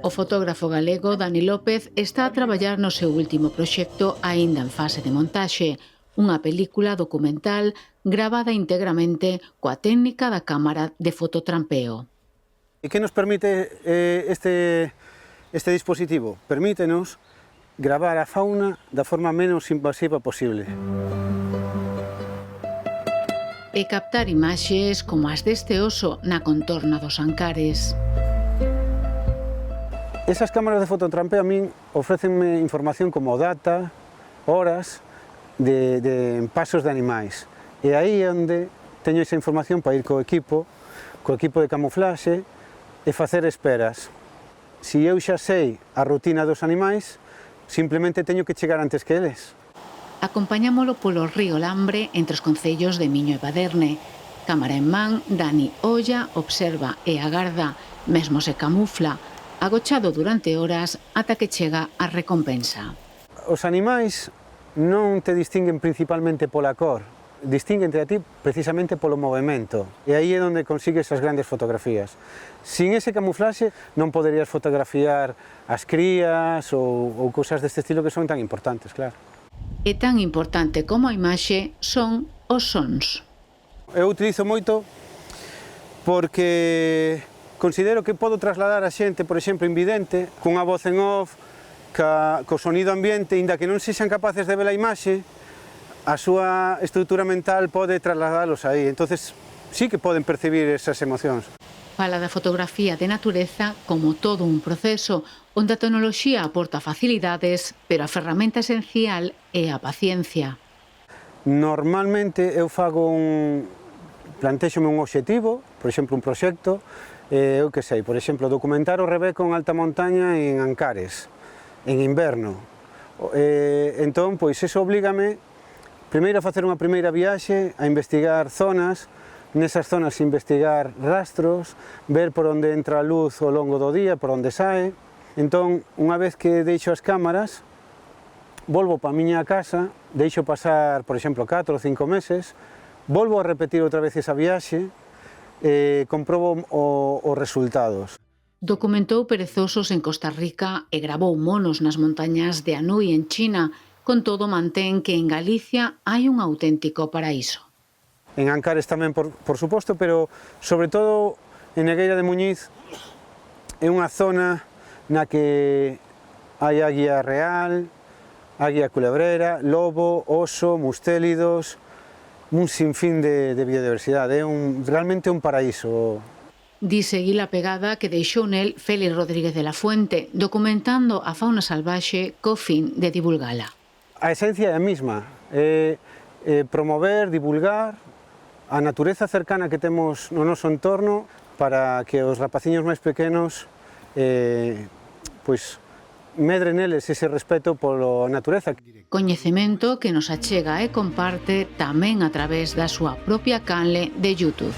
O fotógrafo galego Dani López está a traballar no seu último proxecto aínda en fase de montaxe, unha película documental gravada integramente coa técnica da cámara de fototrampeo. E que nos permite este dispositivo? Permítenos gravar a fauna da forma menos invasiva posible. E captar imaxes como as deste oso na contorna dos Ancares. Esas cámaras de fototrampeo a min ofrécenme información como data, horas de pasos de animais. E aí é onde teño esa información para ir co equipo de camuflaxe e facer esperas. Se eu xa sei a rutina dos animais, simplemente teño que chegar antes que eles. Acompañámolo polo río Lambre entre os concellos de Miño e Paderne. Cámara en man, Dani olla, observa e agarda, mesmo se camufla, agochado durante horas ata que chega a recompensa. Os animais non te distinguen principalmente pola cor, distinguente a ti precisamente polo movimento, e aí é onde consigues as grandes fotografías. Sin ese camuflaxe non poderías fotografiar as crías ou cousas deste estilo que son tan importantes, claro. E tan importante como a imaxe son os sons. Eu utilizo moito porque considero que podo trasladar a xente, por exemplo, invidente, cunha voz en off, co sonido ambiente, inda que non sexan capaces de ver a imaxe, a súa estrutura mental pode trasladalos aí. Entonces, sí que poden percibir esas emocións. Fala da fotografía de natureza como todo un proceso onde a tecnoloxía aporta facilidades, pero a ferramenta esencial é a paciencia. Normalmente eu plantexome un obxectivo, por exemplo, un proxecto, eu que sei, por exemplo, documentar o rebeco en alta montaña en Ancares, en inverno. Entón, pois, eso oblígame primeiro a facer unha primeira viaxe, a investigar zonas, nesas zonas investigar rastros, ver por onde entra a luz ao longo do día, por onde sae. Entón, unha vez que deixo as cámaras, volvo para a miña casa, deixo pasar, por exemplo, 4 ou 5 meses, volvo a repetir outra vez esa viaxe, comprobo os resultados. Documentou perezosos en Costa Rica e gravou monos nas montañas de Anhui en China. Con todo, mantén que en Galicia hai un auténtico paraíso. En Ancares tamén, por suposto, pero sobre todo en Negueira de Muñiz é unha zona na que hai águia real, águia culebrera, lobo, oso, mustélidos, un sinfín de biodiversidade, é realmente un paraíso. Di seguir a pegada que deixou nel Félix Rodríguez de la Fuente, documentando a fauna salvaxe co fin de divulgala. A esencia é a mesma, promover, divulgar a natureza cercana que temos no noso entorno para que os rapaciños máis pequenos medre neles ese respeto pola natureza. Coñecemento que nos achega e comparte tamén a través da súa propia canle de YouTube.